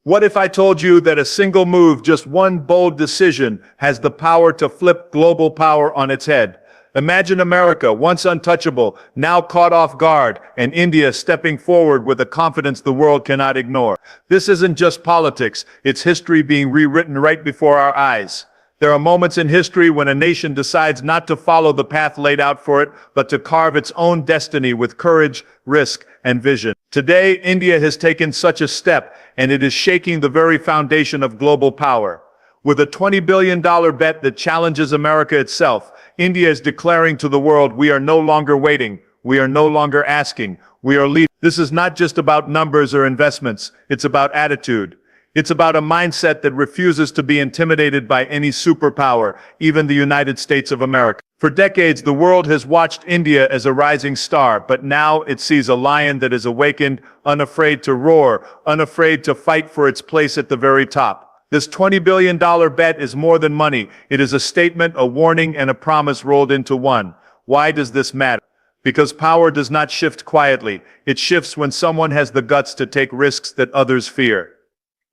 What if I told you that a single move, just one bold decision, has the power to flip global power on its head? Imagine America, once untouchable, now caught off guard, and India stepping forward with a confidence the world cannot ignore. This isn't just politics, it's history being rewritten right before our eyes. There are moments in history when a nation decides not to follow the path laid out for it, but to carve its own destiny with courage, risk, and vision. Today, India has taken such a step, and it is shaking the very foundation of global power. With a $20 billion bet that challenges America itself, India is declaring to the world, we are no longer waiting, we are no longer asking, we are leading. This is not just about numbers or investments, it's about attitude. It's about a mindset that refuses to be intimidated by any superpower, even the United States of America. For decades, the world has watched India as a rising star, but now it sees a lion that is awakened, unafraid to roar, unafraid to fight for its place at the very top. This $20 billion bet is more than money. It is a statement, a warning, and a promise rolled into one. Why does this matter? Because power does not shift quietly. It shifts when someone has the guts to take risks that others fear.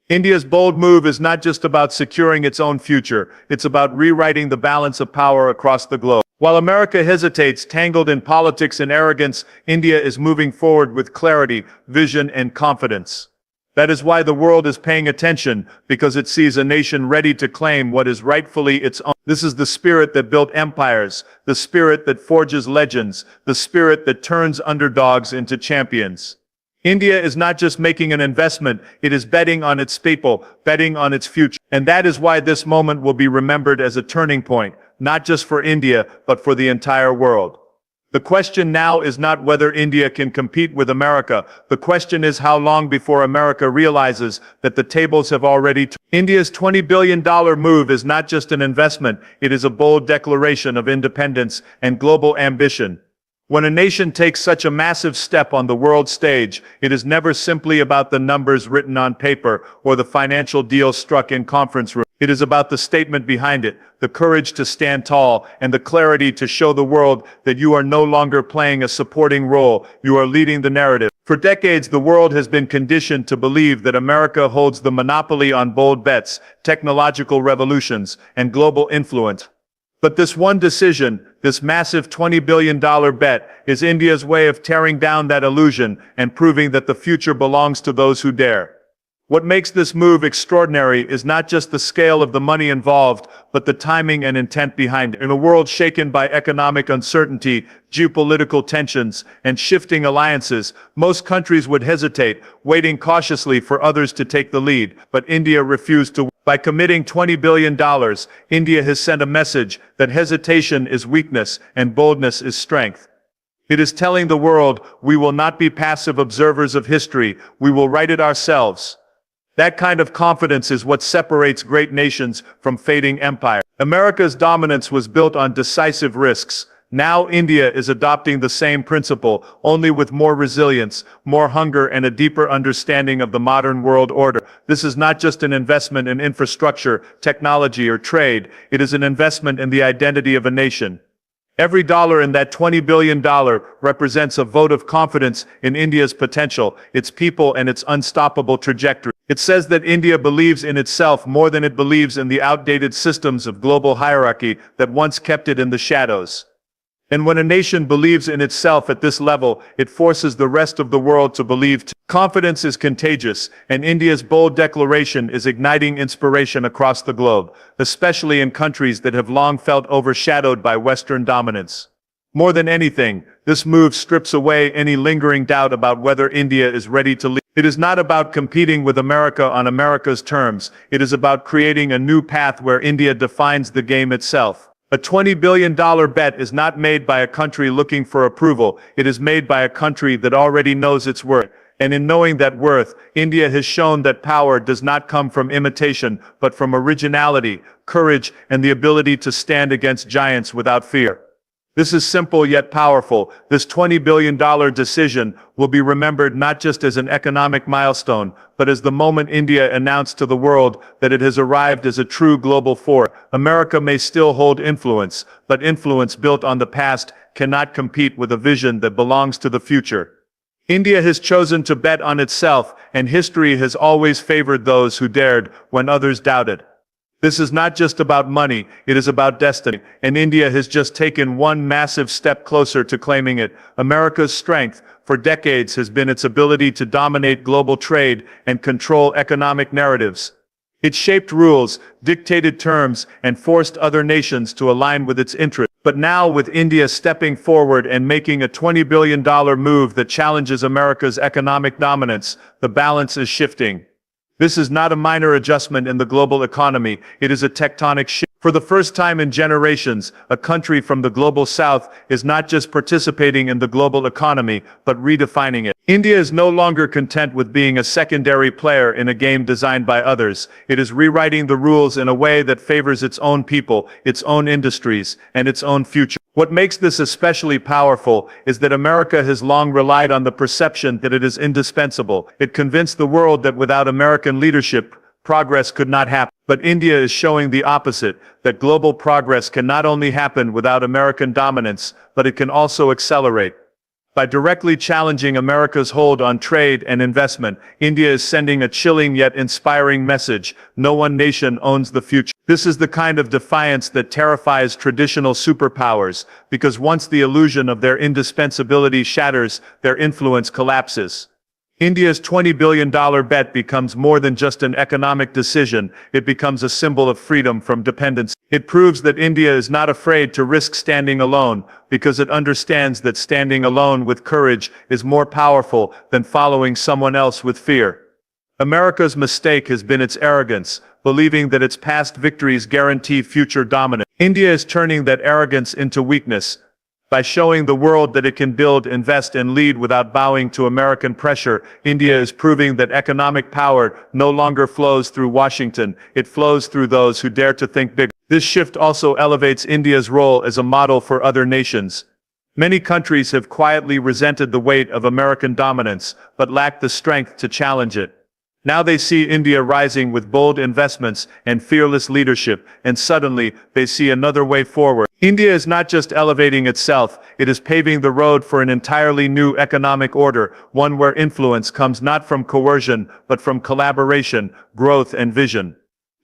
India's bold move is not just about securing its own future, it's about rewriting the balance of power across the globe. While America hesitates, tangled in politics and arrogance, India is moving forward with clarity, vision, and confidence. That is why the world is paying attention, because it sees a nation ready to claim what is rightfully its own. This is the spirit that built empires, the spirit that forges legends, the spirit that turns underdogs into champions. India is not just making an investment, it is betting on its people, betting on its future. And that is why this moment will be remembered as a turning point, not just for India, but for the entire world. The question now is not whether India can compete with America. The question is how long before America realizes that the tables have already turned. India's $20 billion move is not just an investment, it is a bold declaration of independence and global ambition. When a nation takes such a massive step on the world stage, it is never simply about the numbers written on paper or the financial deals struck in conference rooms. It is about the statement behind it, the courage to stand tall, and the clarity to show the world that you are no longer playing a supporting role, you are leading the narrative. For decades, the world has been conditioned to believe that America holds the monopoly on bold bets, technological revolutions, and global influence. But this one decision, this massive $20 billion bet, is India's way of tearing down that illusion and proving that the future belongs to those who dare. What makes this move extraordinary is not just the scale of the money involved, but the timing and intent behind it. In a world shaken by economic uncertainty, geopolitical tensions, and shifting alliances, most countries would hesitate, waiting cautiously for others to take the lead, but India refused to. By committing $20 billion, India has sent a message that hesitation is weakness and boldness is strength. It is telling the world, we will not be passive observers of history, we will write it ourselves. That kind of confidence is what separates great nations from fading empires. America's dominance was built on decisive risks. Now India is adopting the same principle, only with more resilience, more hunger, and a deeper understanding of the modern world order. This is not just an investment in infrastructure, technology, or trade. It is an investment in the identity of a nation. Every dollar in that $20 billion represents a vote of confidence in India's potential, its people, and its unstoppable trajectory. It says that India believes in itself more than it believes in the outdated systems of global hierarchy that once kept it in the shadows. And when a nation believes in itself at this level, it forces the rest of the world to believe too. Confidence is contagious, and India's bold declaration is igniting inspiration across the globe, especially in countries that have long felt overshadowed by Western dominance. More than anything, this move strips away any lingering doubt about whether India is ready to lead. It is not about competing with America on America's terms. It is about creating a new path where India defines the game itself. A $20 billion bet is not made by a country looking for approval, it is made by a country that already knows its worth. And in knowing that worth, India has shown that power does not come from imitation, but from originality, courage, and the ability to stand against giants without fear. This is simple yet powerful. This $20 billion decision will be remembered not just as an economic milestone, but as the moment India announced to the world that it has arrived as a true global force. America may still hold influence, but influence built on the past cannot compete with a vision that belongs to the future. India has chosen to bet on itself, and history has always favored those who dared when others doubted. This is not just about money, it is about destiny, and India has just taken one massive step closer to claiming it. America's strength, for decades, has been its ability to dominate global trade and control economic narratives. It shaped rules, dictated terms, and forced other nations to align with its interests. But now, with India stepping forward and making a $20 billion move that challenges America's economic dominance, the balance is shifting. This is not a minor adjustment in the global economy, it is a tectonic shift. For the first time in generations, a country from the global south is not just participating in the global economy, but redefining it. India is no longer content with being a secondary player in a game designed by others. It is rewriting the rules in a way that favors its own people, its own industries, and its own future. What makes this especially powerful is that America has long relied on the perception that it is indispensable. It convinced the world that without American leadership, progress could not happen. But India is showing the opposite, that global progress can not only happen without American dominance, but it can also accelerate. By directly challenging America's hold on trade and investment, India is sending a chilling yet inspiring message: no one nation owns the future. This is the kind of defiance that terrifies traditional superpowers, because once the illusion of their indispensability shatters, their influence collapses. India's $20 billion bet becomes more than just an economic decision, it becomes a symbol of freedom from dependence. It proves that India is not afraid to risk standing alone, because it understands that standing alone with courage is more powerful than following someone else with fear. America's mistake has been its arrogance, believing that its past victories guarantee future dominance. India is turning that arrogance into weakness. By showing the world that it can build, invest, and lead without bowing to American pressure, India is proving that economic power no longer flows through Washington, it flows through those who dare to think big. This shift also elevates India's role as a model for other nations. Many countries have quietly resented the weight of American dominance, but lacked the strength to challenge it. Now they see India rising with bold investments and fearless leadership, and suddenly, they see another way forward. India is not just elevating itself, it is paving the road for an entirely new economic order, one where influence comes not from coercion, but from collaboration, growth, and vision.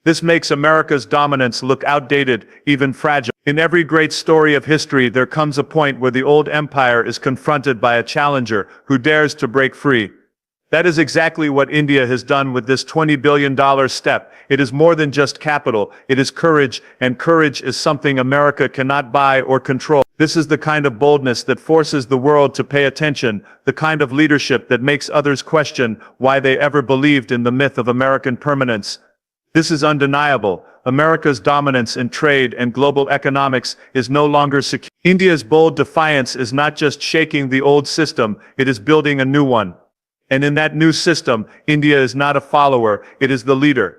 This makes America's dominance look outdated, even fragile. In every great story of history, there comes a point where the old empire is confronted by a challenger who dares to break free. That is exactly what India has done with this $20 billion step. It is more than just capital, it is courage, and courage is something America cannot buy or control. This is the kind of boldness that forces the world to pay attention, the kind of leadership that makes others question why they ever believed in the myth of American permanence. This is undeniable. America's dominance in trade and global economics is no longer secure. India's bold defiance is not just shaking the old system, it is building a new one. And in that new system, India is not a follower, it is the leader.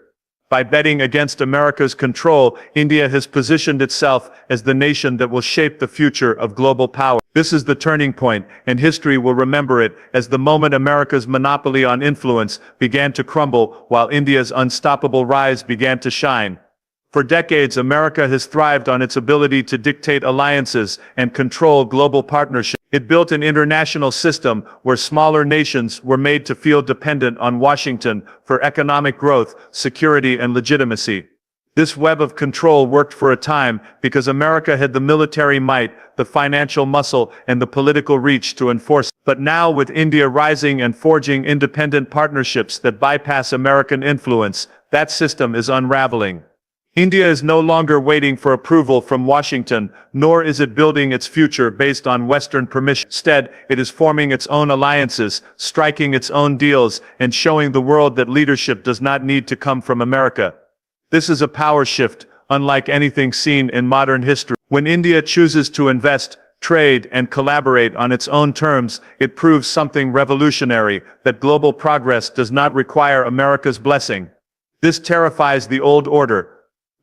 By betting against America's control, India has positioned itself as the nation that will shape the future of global power. This is the turning point, and history will remember it as the moment America's monopoly on influence began to crumble while India's unstoppable rise began to shine. For decades, America has thrived on its ability to dictate alliances and control global partnerships. It built an international system where smaller nations were made to feel dependent on Washington for economic growth, security, and legitimacy. This web of control worked for a time because America had the military might, the financial muscle, and the political reach to enforce it. But now, with India rising and forging independent partnerships that bypass American influence, that system is unraveling. India is no longer waiting for approval from Washington, nor is it building its future based on Western permission. Instead, it is forming its own alliances, striking its own deals, and showing the world that leadership does not need to come from America. This is a power shift, unlike anything seen in modern history. When India chooses to invest, trade, and collaborate on its own terms, it proves something revolutionary, that global progress does not require America's blessing. This terrifies the old order.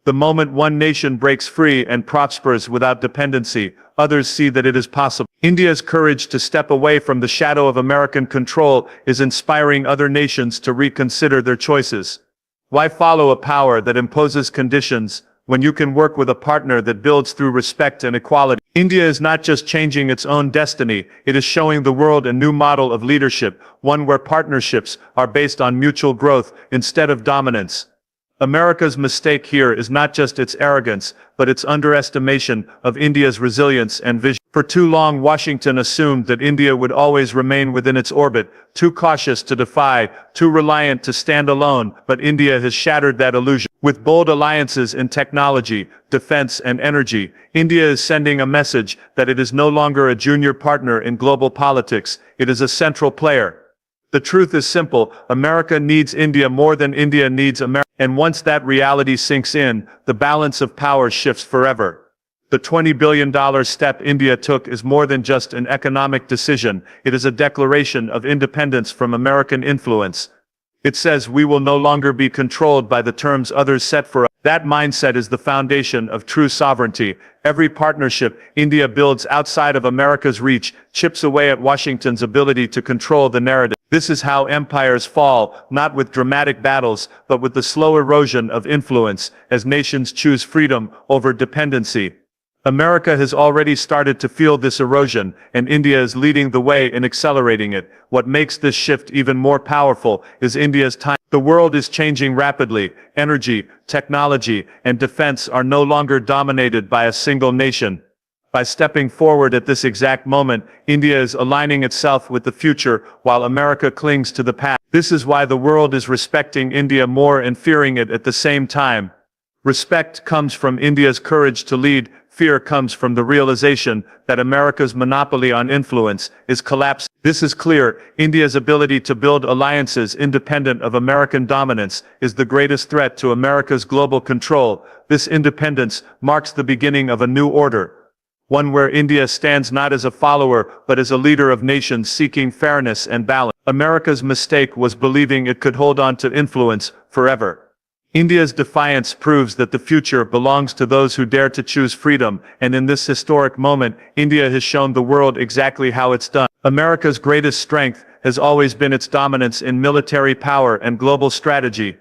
The moment one nation breaks free and prospers without dependency, others see that it is possible. India's courage to step away from the shadow of American control is inspiring other nations to reconsider their choices. Why follow a power that imposes conditions, when you can work with a partner that builds through respect and equality. India is not just changing its own destiny, it is showing the world a new model of leadership, one where partnerships are based on mutual growth instead of dominance. America's mistake here is not just its arrogance, but its underestimation of India's resilience and vision. For too long, Washington assumed that India would always remain within its orbit, too cautious to defy, too reliant to stand alone, but India has shattered that illusion. With bold alliances in technology, defense, and energy, India is sending a message that it is no longer a junior partner in global politics, it is a central player. The truth is simple, America needs India more than India needs America. And once that reality sinks in, the balance of power shifts forever. The $20 billion step India took is more than just an economic decision, it is a declaration of independence from American influence. It says we will no longer be controlled by the terms others set for us. That mindset is the foundation of true sovereignty. Every partnership India builds outside of America's reach chips away at Washington's ability to control the narrative. This is how empires fall, not with dramatic battles, but with the slow erosion of influence, as nations choose freedom over dependency. America has already started to feel this erosion, and India is leading the way in accelerating it. What makes this shift even more powerful is India's time. The world is changing rapidly. Energy, technology, and defense are no longer dominated by a single nation. By stepping forward at this exact moment, India is aligning itself with the future, while America clings to the past. This is why the world is respecting India more and fearing it at the same time. Respect comes from India's courage to lead. Fear comes from the realization that America's monopoly on influence is collapsing. This is clear, India's ability to build alliances independent of American dominance is the greatest threat to America's global control. This independence marks the beginning of a new order. One where India stands not as a follower, but as a leader of nations seeking fairness and balance. America's mistake was believing it could hold on to influence forever. India's defiance proves that the future belongs to those who dare to choose freedom, and in this historic moment, India has shown the world exactly how it's done. America's greatest strength has always been its dominance in military power and global strategy.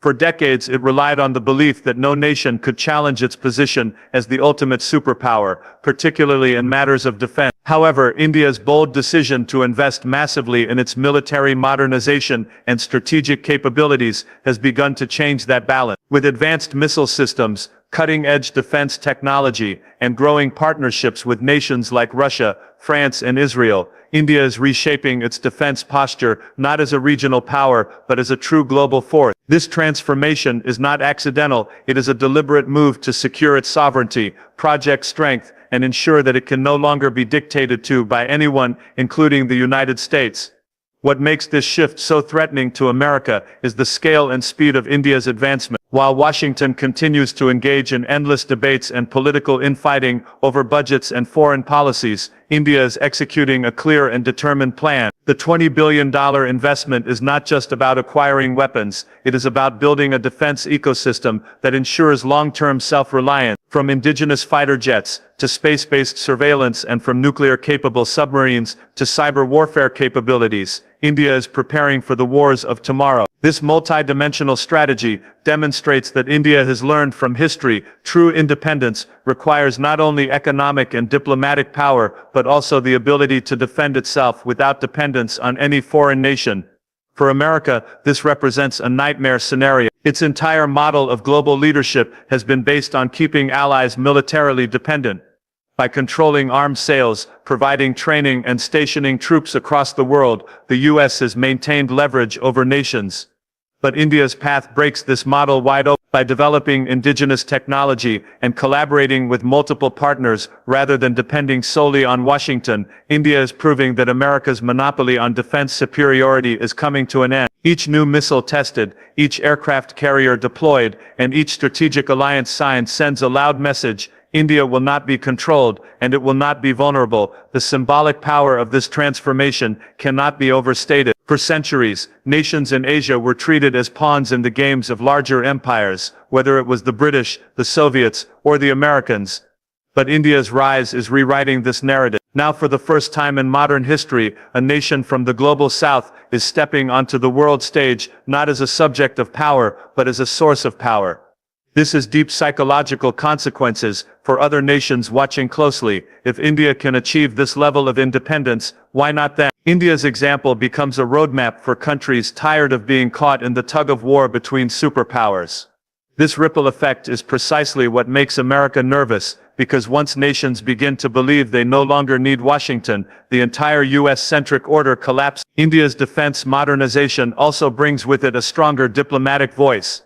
For decades, it relied on the belief that no nation could challenge its position as the ultimate superpower, particularly in matters of defense. However, India's bold decision to invest massively in its military modernization and strategic capabilities has begun to change that balance. With advanced missile systems, cutting-edge defense technology, and growing partnerships with nations like Russia, France, and Israel, India is reshaping its defense posture not as a regional power, but as a true global force. This transformation is not accidental, it is a deliberate move to secure its sovereignty, project strength, and ensure that it can no longer be dictated to by anyone, including the United States. What makes this shift so threatening to America is the scale and speed of India's advancement. While Washington continues to engage in endless debates and political infighting over budgets and foreign policies, India is executing a clear and determined plan. The $20 billion investment is not just about acquiring weapons, it is about building a defense ecosystem that ensures long-term self-reliance. From indigenous fighter jets to space-based surveillance, and from nuclear-capable submarines to cyber warfare capabilities, India is preparing for the wars of tomorrow. This multi-dimensional strategy demonstrates that India has learned from history. True independence requires not only economic and diplomatic power, but also the ability to defend itself without dependence on any foreign nation. For America, this represents a nightmare scenario. Its entire model of global leadership has been based on keeping allies militarily dependent. By controlling arms sales, providing training, and stationing troops across the world, the U.S. has maintained leverage over nations. But India's path breaks this model wide open. By developing indigenous technology and collaborating with multiple partners rather than depending solely on Washington, India is proving that America's monopoly on defense superiority is coming to an end. Each new missile tested, each aircraft carrier deployed, and each strategic alliance signed sends a loud message: India will not be controlled, and it will not be vulnerable. The symbolic power of this transformation cannot be overstated. For centuries, nations in Asia were treated as pawns in the games of larger empires, whether it was the British, the Soviets, or the Americans. But India's rise is rewriting this narrative. Now, for the first time in modern history, a nation from the global south is stepping onto the world stage, not as a subject of power, but as a source of power. This has deep psychological consequences for other nations watching closely. If India can achieve this level of independence, why not them? India's example becomes a roadmap for countries tired of being caught in the tug-of-war between superpowers. This ripple effect is precisely what makes America nervous, because once nations begin to believe they no longer need Washington, the entire US-centric order collapses. India's defense modernization also brings with it a stronger diplomatic voice.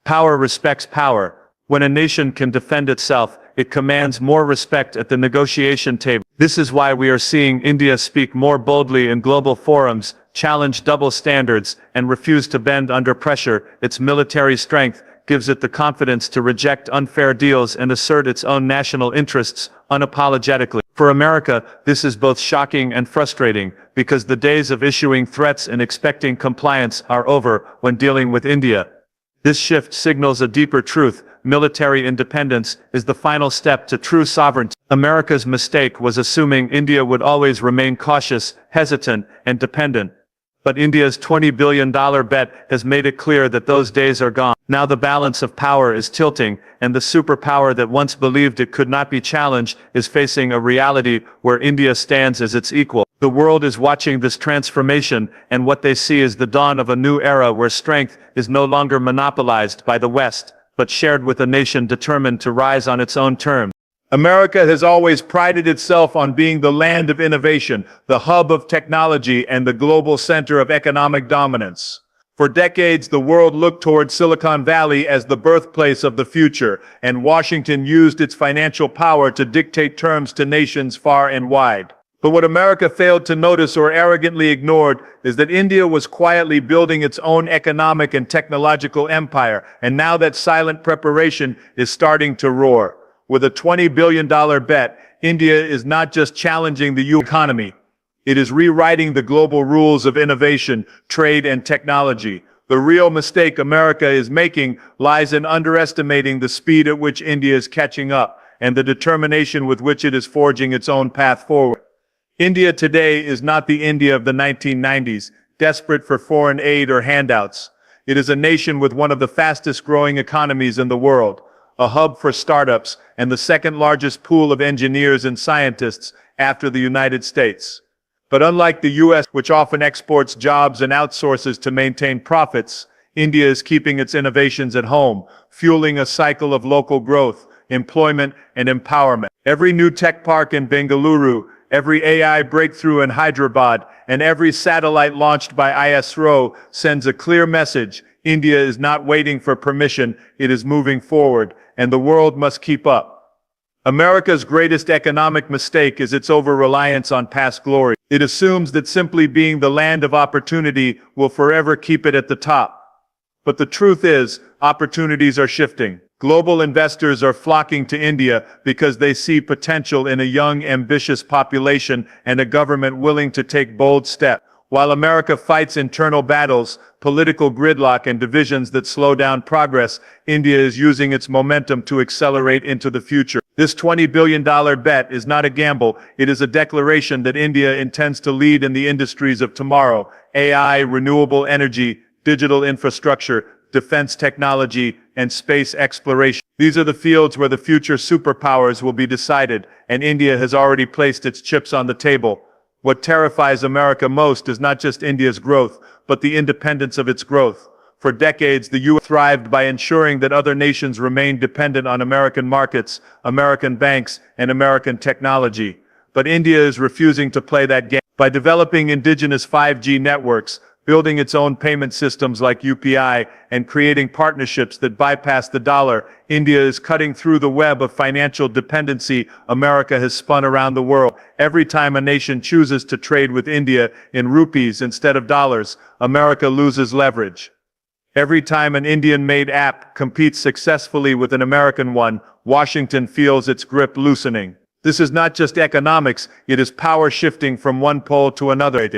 Power respects power. When a nation can defend itself, it commands more respect at the negotiation table. This is why we are seeing India speak more boldly in global forums, challenge double standards, and refuse to bend under pressure. Its military strength gives it the confidence to reject unfair deals and assert its own national interests unapologetically. For America, this is both shocking and frustrating, because the days of issuing threats and expecting compliance are over when dealing with India. This shift signals a deeper truth. Military independence is the final step to true sovereignty. America's mistake was assuming India would always remain cautious, hesitant, and dependent. But India's $20 billion bet has made it clear that those days are gone. Now the balance of power is tilting, and the superpower that once believed it could not be challenged is facing a reality where India stands as its equal. The world is watching this transformation, and what they see is the dawn of a new era where strength is no longer monopolized by the West, but shared with a nation determined to rise on its own terms. America has always prided itself on being the land of innovation, the hub of technology, and the global center of economic dominance. For decades, the world looked toward Silicon Valley as the birthplace of the future, and Washington used its financial power to dictate terms to nations far and wide. But what America failed to notice or arrogantly ignored is that India was quietly building its own economic and technological empire, and now that silent preparation is starting to roar. With a $20 billion bet, India is not just challenging the U.S. economy. It is rewriting the global rules of innovation, trade, and technology. The real mistake America is making lies in underestimating the speed at which India is catching up, and the determination with which it is forging its own path forward. India today is not the India of the 1990s, desperate for foreign aid or handouts. It is a nation with one of the fastest growing economies in the world, a hub for startups, and the second largest pool of engineers and scientists after the United States. But unlike the U.S., which often exports jobs and outsources to maintain profits, India is keeping its innovations at home, fueling a cycle of local growth, employment, and empowerment. Every new tech park in Bengaluru, every AI breakthrough in Hyderabad, and every satellite launched by ISRO sends a clear message. India is not waiting for permission, it is moving forward, and the world must keep up. America's greatest economic mistake is its over-reliance on past glory. It assumes that simply being the land of opportunity will forever keep it at the top. But the truth is, opportunities are shifting. Global investors are flocking to India because they see potential in a young, ambitious population and a government willing to take bold steps. While America fights internal battles, political gridlock, and divisions that slow down progress, India is using its momentum to accelerate into the future. This $20 billion bet is not a gamble, it is a declaration that India intends to lead in the industries of tomorrow: AI, renewable energy, digital infrastructure, defense technology, and space exploration. These are the fields where the future superpowers will be decided, and India has already placed its chips on the table. What terrifies America most is not just India's growth, but the independence of its growth. For decades, the U.S. thrived by ensuring that other nations remained dependent on American markets, American banks, and American technology. But India is refusing to play that game. By developing indigenous 5G networks, building its own payment systems like UPI, and creating partnerships that bypass the dollar, India is cutting through the web of financial dependency America has spun around the world. Every time a nation chooses to trade with India in rupees instead of dollars, America loses leverage. Every time an Indian-made app competes successfully with an American one, Washington feels its grip loosening. This is not just economics, it is power shifting from one pole to another.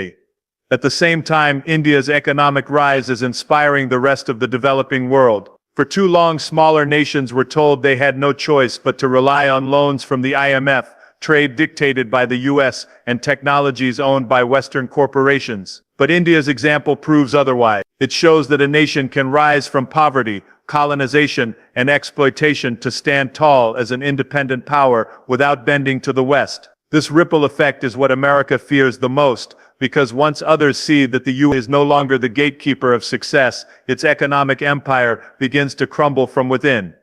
At the same time, India's economic rise is inspiring the rest of the developing world. For too long, smaller nations were told they had no choice but to rely on loans from the IMF, trade dictated by the US, and technologies owned by Western corporations. But India's example proves otherwise. It shows that a nation can rise from poverty, colonization, and exploitation to stand tall as an independent power without bending to the West. This ripple effect is what America fears the most, because once others see that the U.S. is no longer the gatekeeper of success, its economic empire begins to crumble from within.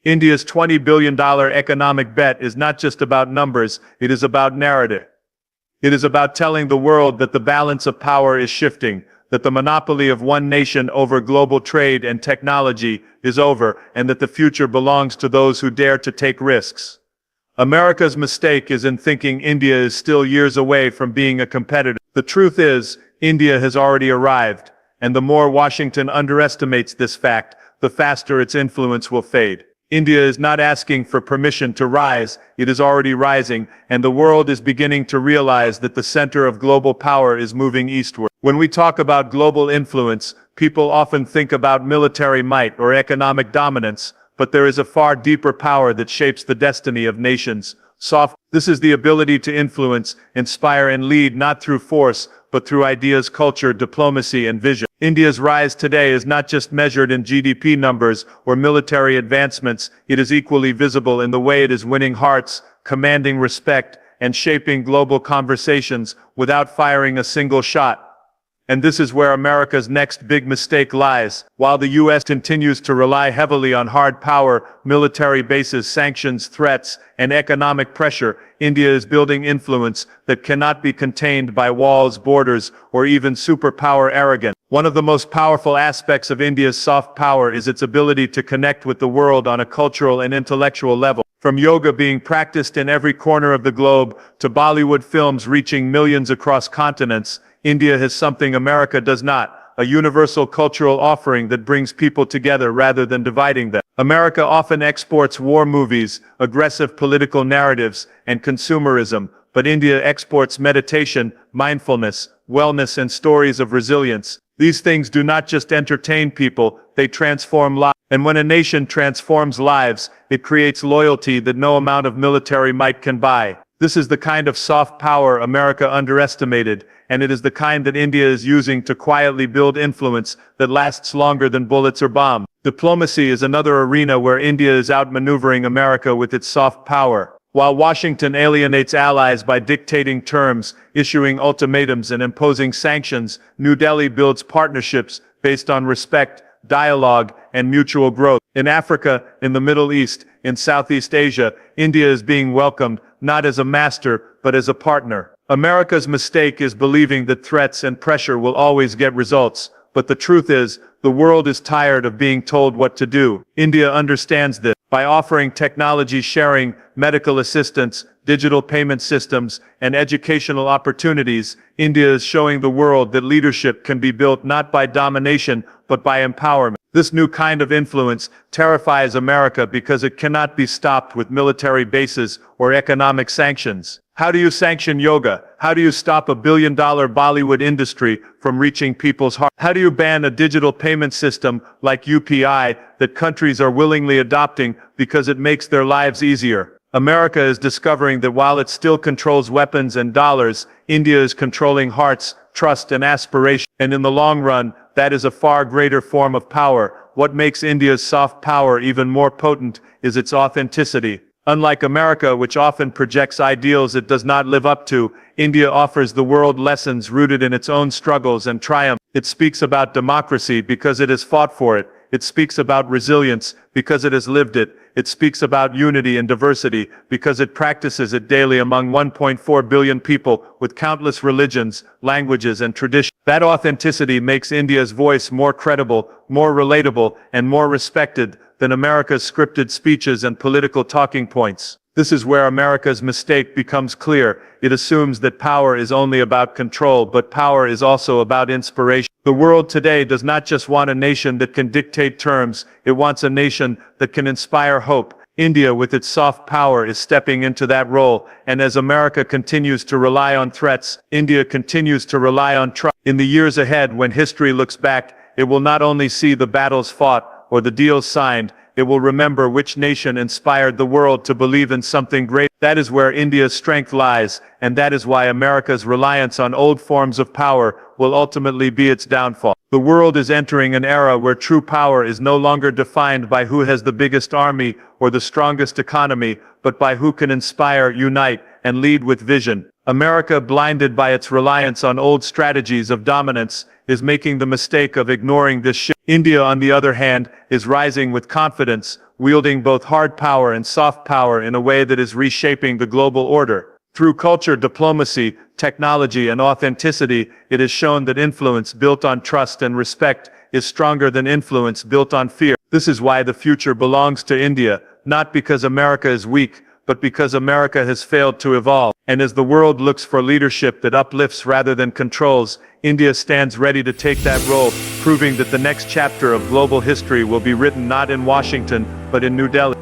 India's $20 billion economic bet is not just about numbers, it is about narrative. It is about telling the world that the balance of power is shifting, that the monopoly of one nation over global trade and technology is over, and that the future belongs to those who dare to take risks. America's mistake is in thinking India is still years away from being a competitor. The truth is, India has already arrived, and the more Washington underestimates this fact, the faster its influence will fade. India is not asking for permission to rise, it is already rising, and the world is beginning to realize that the center of global power is moving eastward. When we talk about global influence, people often think about military might or economic dominance, but there is a far deeper power that shapes the destiny of nations. This is the ability to influence, inspire, and lead not through force, but through ideas, culture, diplomacy, and vision. India's rise today is not just measured in GDP numbers or military advancements, it is equally visible in the way it is winning hearts, commanding respect, and shaping global conversations without firing a single shot. And this is where America's next big mistake lies. While the U.S. continues to rely heavily on hard power, military bases, sanctions, threats, and economic pressure, India is building influence that cannot be contained by walls, borders, or even superpower arrogance. One of the most powerful aspects of India's soft power is its ability to connect with the world on a cultural and intellectual level. From yoga being practiced in every corner of the globe to Bollywood films reaching millions across continents, India has something America does not, a universal cultural offering that brings people together rather than dividing them. America often exports war movies, aggressive political narratives, and consumerism, but India exports meditation, mindfulness, wellness, and stories of resilience. These things do not just entertain people, they transform lives. And when a nation transforms lives, it creates loyalty that no amount of military might can buy. This is the kind of soft power America underestimated, and it is the kind that India is using to quietly build influence that lasts longer than bullets or bombs. Diplomacy is another arena where India is outmaneuvering America with its soft power. While Washington alienates allies by dictating terms, issuing ultimatums, and imposing sanctions, New Delhi builds partnerships based on respect, dialogue, and mutual growth. In Africa, in the Middle East, in Southeast Asia, India is being welcomed, not as a master, but as a partner. America's mistake is believing that threats and pressure will always get results, but the truth is, the world is tired of being told what to do. India understands this. By offering technology sharing, medical assistance, digital payment systems, and educational opportunities, India is showing the world that leadership can be built not by domination, but by empowerment. This new kind of influence terrifies America because it cannot be stopped with military bases or economic sanctions. How do you sanction yoga? How do you stop a billion-dollar Bollywood industry from reaching people's hearts? How do you ban a digital payment system like UPI that countries are willingly adopting because it makes their lives easier? America is discovering that while it still controls weapons and dollars, India is controlling hearts, trust, and aspiration. And in the long run, that is a far greater form of power. What makes India's soft power even more potent is its authenticity. Unlike America, which often projects ideals it does not live up to, India offers the world lessons rooted in its own struggles and triumphs. It speaks about democracy because it has fought for it. It speaks about resilience because it has lived it. It speaks about unity and diversity because it practices it daily among 1.4 billion people with countless religions, languages, and traditions. That authenticity makes India's voice more credible, more relatable, and more respected than America's scripted speeches and political talking points. This is where America's mistake becomes clear. It assumes that power is only about control, but power is also about inspiration. The world today does not just want a nation that can dictate terms, it wants a nation that can inspire hope. India, with its soft power, is stepping into that role, and as America continues to rely on threats, India continues to rely on trust. In the years ahead, when history looks back, it will not only see the battles fought or the deals signed, it will remember which nation inspired the world to believe in something great. That is where India's strength lies, and that is why America's reliance on old forms of power will ultimately be its downfall. The world is entering an era where true power is no longer defined by who has the biggest army or the strongest economy, but by who can inspire, unite, and lead with vision. America, blinded by its reliance on old strategies of dominance, is making the mistake of ignoring this shift. India, on the other hand, is rising with confidence, wielding both hard power and soft power in a way that is reshaping the global order. Through culture, diplomacy, technology, and authenticity, it has shown that influence built on trust and respect is stronger than influence built on fear. This is why the future belongs to India, not because America is weak, but because America has failed to evolve. And as the world looks for leadership that uplifts rather than controls, India stands ready to take that role, proving that the next chapter of global history will be written not in Washington, but in New Delhi.